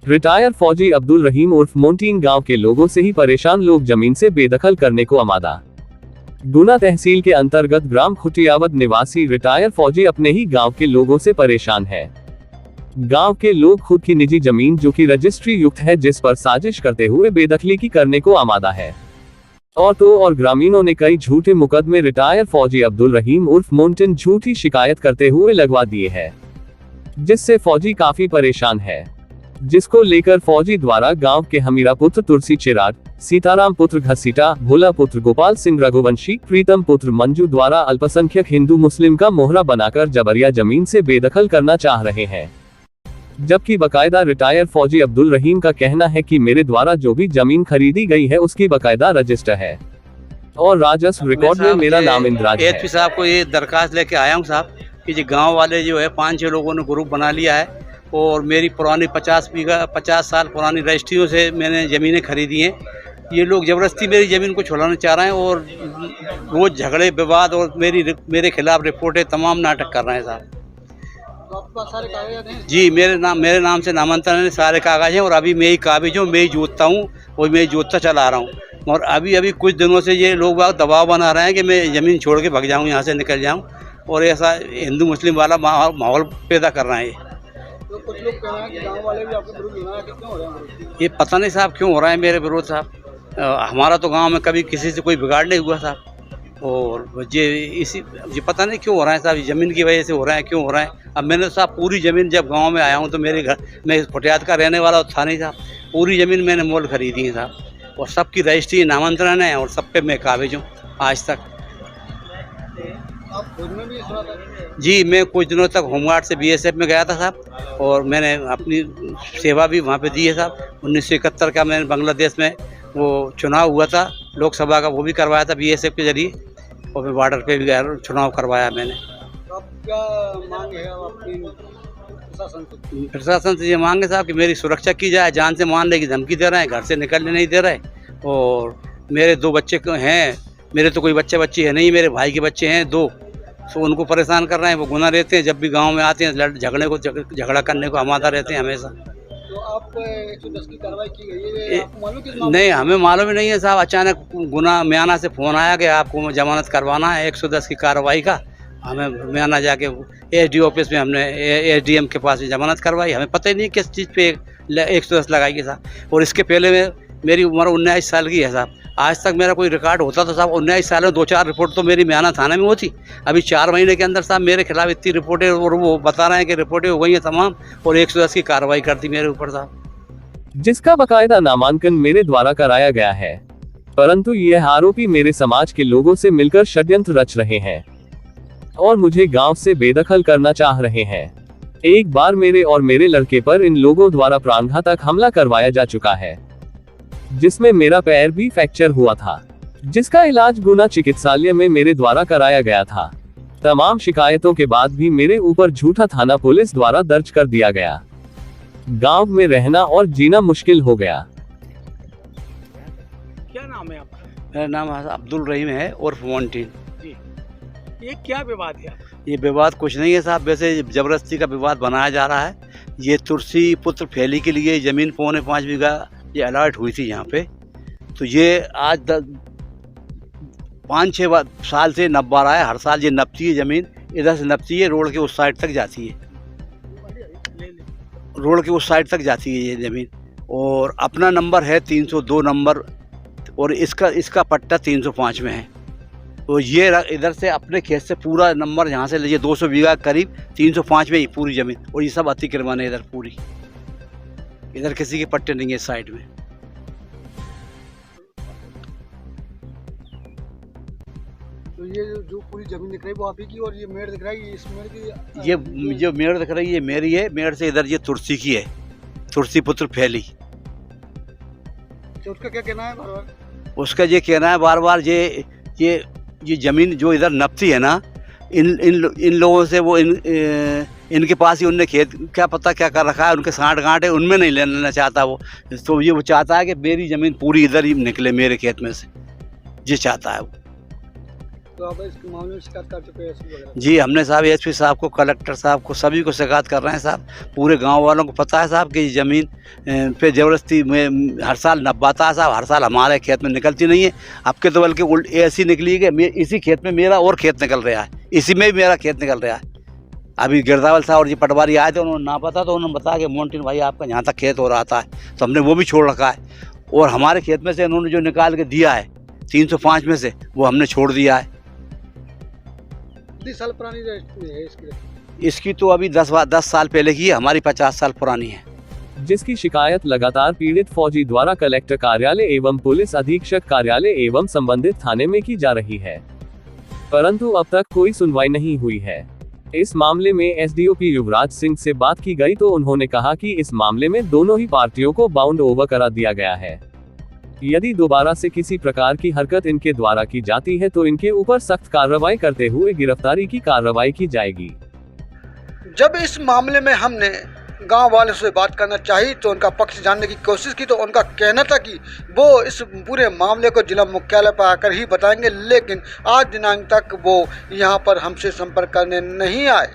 Retire फौजी अब्दुल रहीम उर्फ मोंटीन गांव के लोगों से ही परेशान लोग जमीन से बेदखल करने को आमादा। गुना तहसील के अंतर्गत ग्राम खुटियावद निवासी रिटायर फौजी अपने ही गांव के लोगों से परेशान है। गांव के लोग खुद की निजी जमीन जो कि रजिस्ट्री युक्त है जिस पर साजिश करते हुए बेदखली की करने को आमादा है। और ग्रामीणों ने कई झूठे मुकदमे रिटायर फौजी अब्दुल रहीम उर्फ मोंटिन झूठी शिकायत करते हुए लगवा दिए हैं, जिससे फौजी काफी परेशान है। जिसको लेकर फौजी द्वारा गांव के हमीरा पुत्र तुलसी चिराग, सीताराम पुत्र घसीटा, भोला पुत्र गोपाल सिंह रघुवंशी, प्रीतम पुत्र मंजू द्वारा अल्पसंख्यक हिंदू मुस्लिम का मोहरा बनाकर जबरिया जमीन से बेदखल करना चाह रहे हैं। जबकि बकायदा रिटायर फौजी अब्दुल रहीम का कहना है कि मेरे द्वारा जो भी जमीन खरीदी गई है उसकी बकायदा रजिस्टर है और राजस्व रिकॉर्ड में मेरा नाम इंद्राज है। एसपी साहब को ये दरखास्त लेके आया हूँ साहब कि जो गांव वाले जो है 5-6 लोगों ने ग्रुप बना लिया है और मेरी पुरानी 50 साल पुरानी रजिस्ट्रियों से मैंने ज़मीनें खरीदी हैं। ये लोग ज़बरदस्ती मेरी ज़मीन को छुड़ाना चाह रहे हैं और रोज़ झगड़े विवाद और मेरे खिलाफ रिपोर्टें तमाम नाटक कर रहे हैं साहब। तो आपके पास सारे कागज हैं? जी, मेरे नाम से नामांतरण है, सारे कागज हैं और अभी मैं ही काबिज हूँ, मैं ही जोतता हूँ और मैं ही जोतता चला रहा हूँ। और अभी कुछ दिनों से ये लोग दबाव बना रहे हैं कि मैं ज़मीन छोड़ के भाग जाऊँ, यहाँ से निकल जाऊँ और ऐसा हिंदू मुस्लिम वाला माहौल पैदा कर रहे हैं। तो कुछ लोग कह रहे हैं कि गांव वाले भी आपके विरुद्ध बना कि क्यों हो रहे हैं? ये पता नहीं साहब क्यों हो रहा है मेरे विरोध साहब। हमारा तो गांव में कभी किसी से कोई बिगाड़ नहीं हुआ साहब और ये पता नहीं क्यों हो रहा है साहब। ज़मीन की वजह से हो रहा है, क्यों हो रहा है। अब मैंने साहब पूरी ज़मीन जब गांव में आया हूं तो मेरे घर मैं खुटियाद का रहने वाला था नहीं साहब। पूरी ज़मीन मैंने मोल खरीदी है साहब और सबकी रजिस्ट्री नामांतरण है और सब पे मैं काबिज हूँ आज तक। आप खुद में भी सुना था? जी, मैं कुछ दिनों तक होमगार्ड से BSF में गया था साहब और मैंने अपनी सेवा भी वहाँ पे दी है साहब। 1971 का मैंने बांग्लादेश में वो चुनाव हुआ था लोकसभा का, वो भी करवाया था BSF के जरिए और फिर बॉर्डर पे भी चुनाव करवाया मैंने। तो आप क्या मांग है आपकी प्रशासन से ये मांग है साहब कि मेरी सुरक्षा की जाए। जान से मारने की धमकी दे रहे हैं, घर से निकलने नहीं दे रहे और मेरे 2 बच्चे हैं। मेरे तो कोई बच्ची है नहीं, मेरे भाई के बच्चे हैं 2, तो उनको परेशान कर रहे हैं। वो गुना रहते हैं, जब भी गांव में आते हैं झगड़ा करने को आमादा रहते हैं हमेशा। तो आप 110 की कार्रवाई की गई है, आपको मालूम किस मामले? नहीं, हमें मालूम ही नहीं है साहब। अचानक गुना म्याना से फ़ोन आया कि आपको जमानत करवाना है 110 की कार्रवाई का। हमें म्याना जाके SD ऑफिस में हमने SDM के पास जमानत करवाई। हमें पता ही नहीं किस चीज़ पे 110 लगाई साहब। और इसके पहले मेरी उम्र 19 साल की है साहब। आज तक मेरा कोई रिकॉर्ड होता तो साहब 19 साल में 2-4 रिपोर्ट तो मेरी म्याना थाने में होती। अभी 4 महीने के अंदर साहब मेरे खिलाफ इतनी रिपोर्टें और वो बता रहे हैं कि रिपोर्टें हो गई हैं तमाम और 110 की कार्रवाई कर दी मेरे ऊपर साहब, जिसका बकायदा नामांकन मेरे द्वारा कराया गया है। परंतु यह आरोपी मेरे समाज के लोगों से मिलकर षड्यंत्र रच रहे हैं और मुझे गांव से बेदखल करना चाह रहे हैं। एक बार मेरे और मेरे लड़के पर इन लोगों द्वारा प्राणघातक हमला करवाया जा चुका है, जिसमें मेरा पैर भी फ्रैक्चर हुआ था, जिसका इलाज गुना चिकित्सालय में मेरे द्वारा कराया गया था। तमाम शिकायतों के बाद भी मेरे ऊपर झूठा थाना पुलिस द्वारा दर्ज कर दिया गया। गांव में रहना और जीना मुश्किल हो गया। क्या नाम है आपका? मेरा नाम अब्दुल रहीम है और मोंटीन। जी, ये क्या विवाद है? ये विवाद कुछ नहीं है साहब, वैसे जबरदस्ती का विवाद बनाया जा रहा है। ये तुलसी पुत्र फैली के लिए ज़मीन 4.25 बीघा ये अलर्ट हुई थी यहाँ पे। तो ये आज 5-6 साल से नप रहा है। हर साल ये नपती है ज़मीन, इधर से नपती है, रोड के उस साइड तक जाती है, रोड के उस साइड तक जाती है ये ज़मीन। और अपना नंबर है 302 नंबर और इसका पट्टा 305 में है। तो ये इधर से अपने खेत से पूरा नंबर यहाँ से लीजिए 200 बीघा करीब 305 में ही पूरी ज़मीन और ये सब अतिक्रमण है इधर पूरी। इधर किसी के पट्टे नहीं है इस साइड में। तो ये जो पूरी जमीन दिख रही है वो आप ही की और ये मेड़ दिख रहा है, इस मेड़ की ये जो मेड़ दिख रही है मेरी है। मेड़ से इधर ये तुलसी की है, तुलसी पुत्र फैली। तो उसका क्या कहना है? बार उसका ये कहना है बार बार ये ज़मीन जो इधर नपती है ना, इन लोगों से वो इनके पास ही उनने खेत क्या पता क्या कर रखा है, उनके साठ गांठ है, उनमें नहीं लेना चाहता वो। तो ये वो चाहता है कि मेरी ज़मीन पूरी इधर ही निकले मेरे खेत में से, ये चाहता है वो। तो आप इस मामले में शिकायत कर चुके हैं एसपी वगैरह? जी, हमने साहब एसपी साहब को, कलेक्टर साहब को, सभी को शिकायत कर रहे हैं साहब। पूरे गांव वालों को पता है साहब कि ये ज़मीन पे ज़बरदस्ती में हर साल नब्बाता है साहब, हर साल हमारे खेत में निकलती नहीं है। अब के तो बल्कि उल्ट ऐसी निकली है कि इसी खेत में मेरा और खेत निकल रहा है, इसी में भी मेरा खेत निकल रहा है। अभी गिरदावल साहब और जी पटवारी आए थे, उन्होंने ना पता तो उन्होंने बताया कि मोन्टीन भाई आपका यहाँ तक खेत हो रहा था, तो हमने वो भी छोड़ रखा है। और हमारे खेत में से इन्होंने जो निकाल के दिया है 305 में से, वो हमने छोड़ दिया है। कितनी साल पुरानी रजिस्ट्री है इसकी? इसकी तो अभी 10 साल पहले की है, हमारी 50 साल पुरानी है। जिसकी शिकायत लगातार पीड़ित फौजी द्वारा कलेक्टर कार्यालय एवं पुलिस अधीक्षक कार्यालय एवं संबंधित थाने में की जा रही है, परंतु अब तक कोई सुनवाई नहीं हुई है। इस मामले में एसडीओपी युवराज सिंह से बात की गई तो उन्होंने कहा कि इस मामले में दोनों ही पार्टियों को बाउंड ओवर करा दिया गया है। यदि दोबारा से किसी प्रकार की हरकत इनके द्वारा की जाती है तो इनके ऊपर सख्त कार्रवाई करते हुए गिरफ्तारी की कार्रवाई की जाएगी। जब इस मामले में हमने गांव वालों से बात करना चाहिए तो उनका पक्ष जानने की कोशिश की, तो उनका कहना था कि वो इस पूरे मामले को जिला मुख्यालय पर आकर ही बताएंगे, लेकिन आज दिनांक तक वो यहां पर हमसे संपर्क करने नहीं आए।